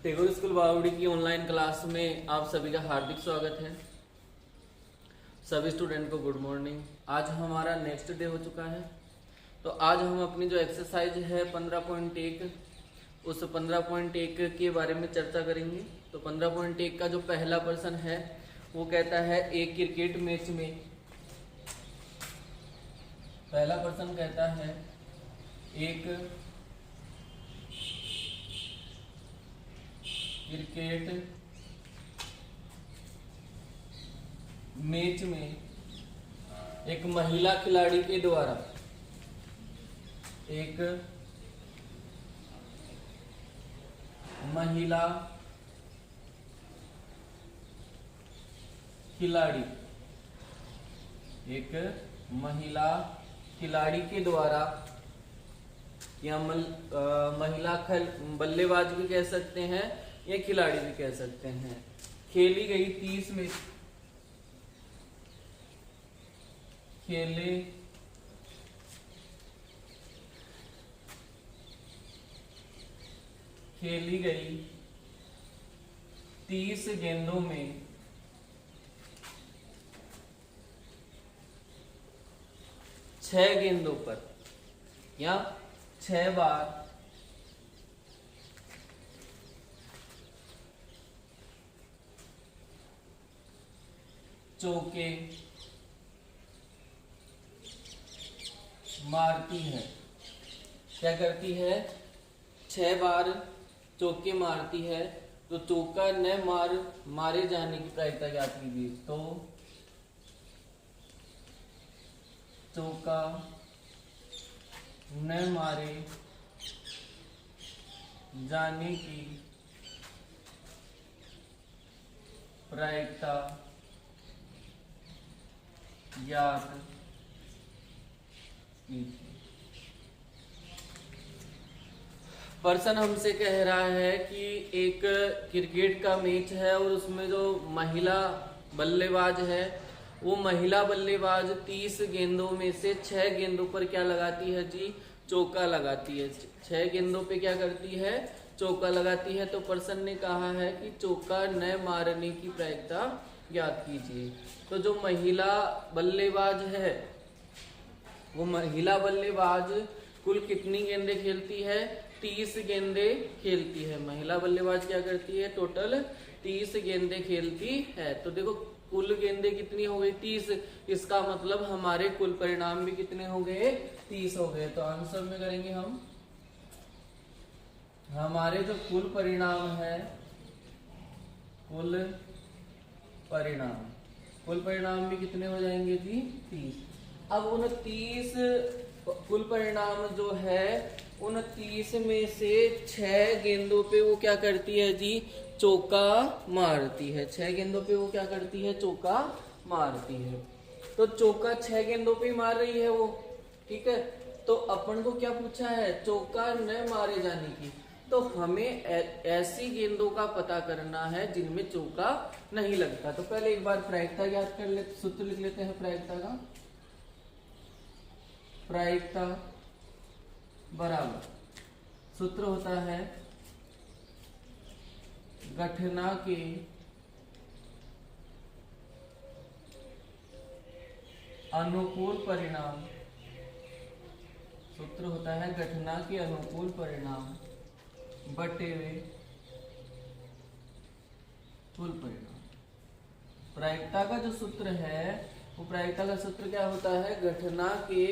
Tagore school बावड़ी की online class में आप सभी का हार्दिक स्वागत है। सभी स्टूडेंट को गुड मॉर्निंग। आज हमारा नेक्स्ट डे हो चुका है, तो आज हम अपनी जो एक्सरसाइज है 15.1 उस 15.1 के बारे में चर्चा करेंगे। तो 15.1 का जो पहला प्रश्न है वो कहता है एक क्रिकेट मैच में, पहला प्रश्न कहता है एक क्रिकेट मैच में एक महिला खिलाड़ी के द्वारा एक महिला खिलाड़ी एक महिला खिलाड़ी के द्वारा या महिला बल्लेबाज भी कह सकते हैं या खिलाड़ी भी कह सकते हैं, खेली गई 30 में खेली गई 30 गेंदों में 6 गेंदों पर या 6 बार चौके मारती है। क्या करती है? 6 बार चौके मारती है। तो चौका न मारे जाने की प्रायिकता ज्ञात कीजिए। तो चौका न मारे जाने की प्रायिकता ज्ञात कीजिए। पर्सन हमसे कह रहा है कि एक क्रिकेट का मैच है और उसमें जो महिला बल्लेबाज है वो महिला बल्लेबाज 30 गेंदों में से 6 गेंदों पर क्या लगाती है जी? चौका लगाती है। 6 गेंदों पे क्या करती है? चौका लगाती है। तो पर्सन ने कहा है कि चौका न मारने की प्रायिकता ज्ञात कीजिए। तो जो महिला बल्लेबाज है वो महिला बल्लेबाज कुल कितनी गेंदें खेलती है? 30 गेंदें खेलती है। महिला बल्लेबाज क्या करती है? टोटल 30 गेंदें खेलती है। तो देखो कुल गेंदें कितनी हो गई? 30। इसका मतलब हमारे कुल परिणाम भी कितने हो गए? 30 हो गए। तो आंसर में करेंगे हम हमारे जो कुल परिणाम है, कुल परिणाम भी कितने हो जाएंगे जी? 30। अब उन 30 कुल परिणाम जो है उन 30 में से 6 गेंदों पे वो क्या करती है जी? चौका मारती है। 6 गेंदों पे वो क्या करती है? चौका मारती है। तो चौका 6 गेंदों पे मार रही है वो, ठीक है। तो अपन को क्या पूछा है? चौका न मारे जाने की। तो हमें ऐसी गेंदों का पता करना है जिनमें चौका नहीं लगता। तो पहले एक बार प्रायिकता याद कर ले, सूत्र लिख लेते हैं प्रायिकता का। प्रायिकता बराबर सूत्र होता है घटना के अनुकूल परिणाम। सूत्र होता है घटना के अनुकूल परिणाम बटे हुए कुल परिणाम। प्रायिकता का जो सूत्र है वो प्रायिकता का सूत्र क्या होता है? घटना के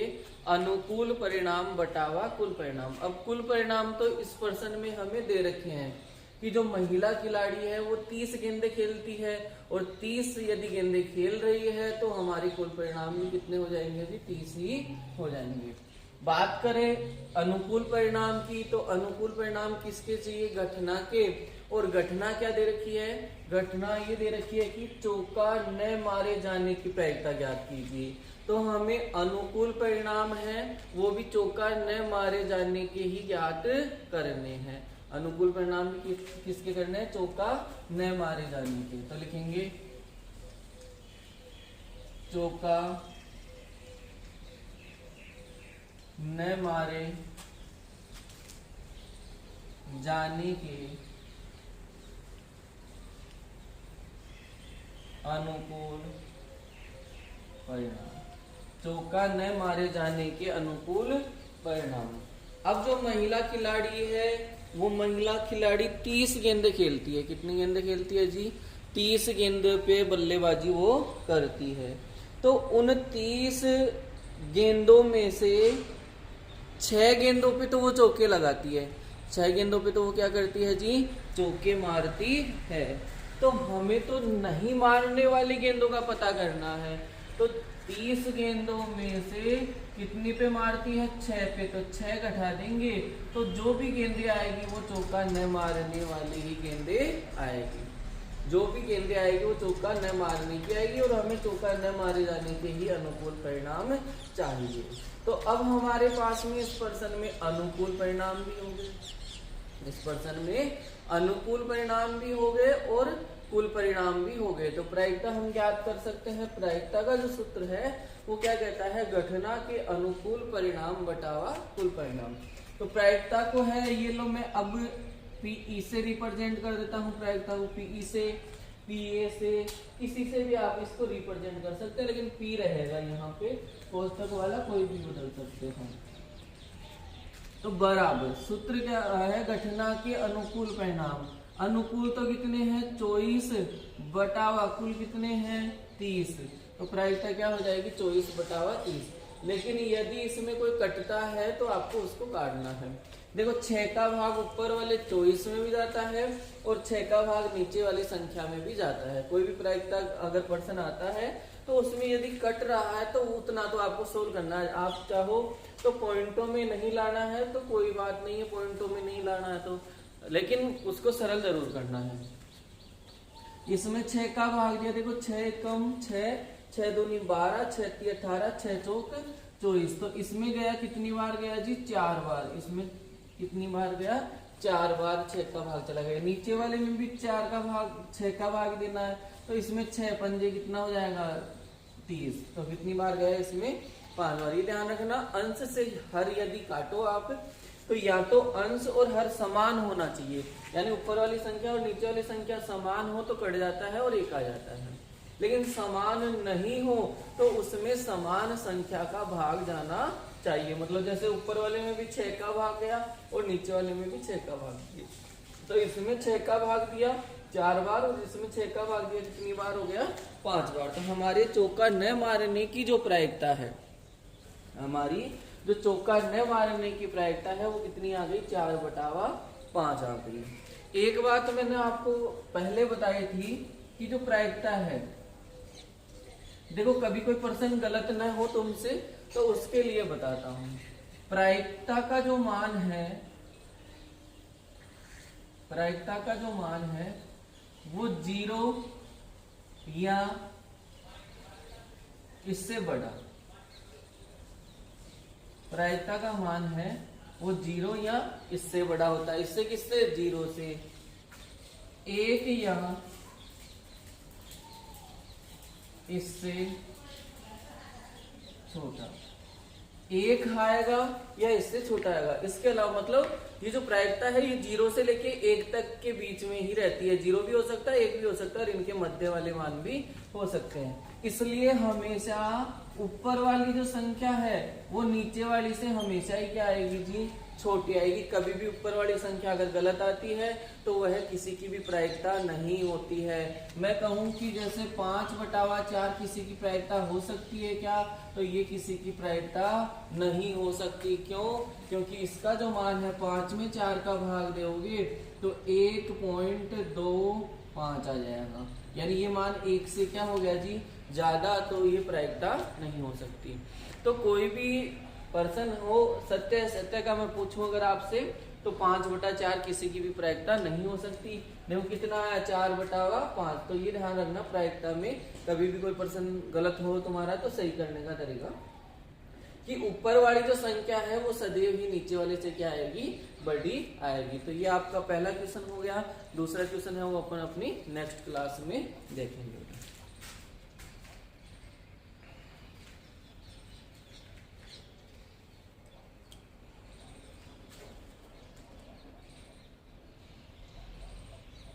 अनुकूल परिणाम बटावा कुल परिणाम। अब कुल परिणाम तो इस प्रश्न में हमें दे रखे हैं कि जो महिला खिलाड़ी है वो 30 गेंदें खेलती है और 30 यदि गेंदें खेल रही है तो हमारे कुल परिणाम भी कितने हो जाएंगे जी? 30 ही हो जाएंगे। बात करें अनुकूल परिणाम की, तो अनुकूल परिणाम किसके चाहिए? घटना के। और घटना क्या दे रखी है? घटना ये दे रखी है कि चौका न मारे जाने की प्रायिकता ज्ञात कीजिए। तो हमें अनुकूल परिणाम है वो भी चौका न मारे जाने के ही ज्ञात करने हैं। अनुकूल परिणाम भी किसके करने हैं? चौका न मारे जाने के। तो लिखेंगे चौका न मारे जाने के अनुकूल परिणाम, चौका न मारे जाने के अनुकूल परिणाम। अब जो महिला खिलाड़ी है वो महिला खिलाड़ी 30 गेंदें खेलती है। कितनी गेंदें खेलती है जी? 30 गेंदों पे बल्लेबाजी वो करती है। तो उन 30 गेंदों में से 6 गेंदों पे तो वो चौके लगाती है। 6 गेंदों पे तो वो क्या करती है जी? चौके मारती है। तो हमें तो नहीं मारने वाली गेंदों का पता करना है। तो 30 गेंदों में से कितनी पे मारती है? 6 पे। तो 6 घटा देंगे तो जो भी गेंदे आएगी वो चौका न मारने वाली ही गेंदे आएगी। जो भी गेंदे आएगी वो चौका न मारने की आएगी और हमें चौका न मारे जाने के ही अनुकूल परिणाम चाहिए। तो अब हमारे पास में इस प्रश्न में अनुकूल परिणाम भी होंगे, इस प्रश्न में अनुकूल परिणाम भी हो गए और कुल परिणाम भी हो गए। तो प्रायिकता हम ज्ञात कर सकते हैं। प्रायिकता का जो सूत्र है वो क्या कहता है? घटना के अनुकूल परिणाम बटावा कुल परिणाम। तो प्रायिकता को है, ये लो मैं अब पीई से रिप्रेजेंट कर देता हूँ प्रायिकता को। पीई से, पीए से, किसी से भी आप इसको रिप्रेजेंट कर सकते हैं, लेकिन पी रहेगा यहाँ पे, कोष्ठक वाला कोई भी बदल सकते हैं। तो बराबर सूत्र क्या है? घटना के अनुकूल परिणाम। अनुकूल तो कितने हैं? 24 बटावा कुल कितने हैं? 30। तो प्रायिकता क्या हो जाएगी? 24 बटावा 30। लेकिन यदि इसमें कोई कटता है तो आपको उसको काटना है। देखो 6 का भाग ऊपर वाले 24 में भी जाता है और 6 का भाग नीचे वाली संख्या में भी जाता है। कोई भी प्रायिकता अगर प्रश्न आता है तो उसमें यदि कट रहा है तो उतना तो आपको सोल्व करना है। आप चाहो तो पॉइंटों में नहीं लाना है तो कोई बात नहीं है, पॉइंटों में नहीं लाना है तो, लेकिन उसको सरल जरूर करना है। इसमें 6 का भाग दिया, देखो 6 कम 6, 6 दूनी 12, 6 ती 18, 6 चौक 24। तो इसमें गया कितनी बार गया जी? 4 बार। इसमें कितनी बार गया? 4 बार 6 का भाग चला गया। नीचे वाले में भी 4 का भाग 6 का भाग देना है। तो इसमें 6 पंजे कितना हो जाएगा? 30। तो कितनी बार गया? इसमें 5 बार। ये ध्यान रखना, अंश से हर यदि काटो आप तो या तो अंश और हर समान होना चाहिए, यानी ऊपर वाली संख्या और नीचे वाली संख्या समान हो तो कट जाता है और एक आ जाता है। लेकिन समान नहीं हो तो उसमें समान संख्या का भाग जाना चाहिए। मतलब जैसे ऊपर वाले में भी 6 का भाग गया और नीचे वाले में भी 6 का भाग दिया। तो इसमें 6 का भाग दिया 4 बार और इसमें 6 का भाग दिया कितनी बार हो गया? 5 बार। तो हमारे चौका न मारने की जो प्रायिकता है, हमारी जो चौका न मारने की प्रायिकता है वो कितनी आ गई? 4 बटावा 5 आ गई। एक बात मैंने आपको पहले बताई थी कि जो प्रायिकता है, देखो कभी कोई प्रश्न गलत न हो तुमसे तो उसके लिए बताता हूं। प्रायिकता का जो मान है, प्रायिकता का जो मान है वो 0 या इससे बड़ा, प्रायिकता का मान है वो 0 या इससे बड़ा होता है। इससे किससे? 0 से। 1 या इससे छोटा। 1 आएगा या इससे छोटा आएगा। इसके अलावा मतलब ये जो प्रायिकता है ये 0 से लेके 1 तक के बीच में ही रहती है। 0 भी हो सकता है, 1 भी हो सकता है और इनके मध्य वाले मान भी हो सकते हैं। इसलिए हमेशा ऊपर वाली जो संख्या है वो नीचे वाली से हमेशा ही क्या आएगी जी? छोटी आएगी। कभी भी ऊपर वाली संख्या अगर गलत आती है तो वह किसी की भी प्रायिकता नहीं होती है। मैं कहूं कि जैसे 5 बटावा 4 किसी की प्रायिकता हो सकती है क्या? तो ये किसी की प्रायिकता नहीं हो सकती। क्यों? क्योंकि इसका जो मान है 5 में 4 का भाग दोगे तो 1.25 आ जाएगा, यानी ये मान 1 से क्या हो गया जी? ज्यादा। तो ये प्रायिकता नहीं हो सकती। तो कोई भी पर्सन हो, सत्य का मैं पूछूं अगर आपसे तो 5 बटा 4 किसी की भी प्रायिकता नहीं हो सकती। देखो कितना है? 4 बटावा 5। तो ये ध्यान रखना, प्रायिकता में कभी भी कोई पर्सन गलत हो तुम्हारा तो सही करने का तरीका कि ऊपर वाली जो संख्या है वो सदैव ही नीचे वाले से क्या आएगी? बड़ी आएगी। तो ये आपका पहला क्वेश्चन हो गया। दूसरा क्वेश्चन है वो अपन अपनी नेक्स्ट क्लास में देखेंगे।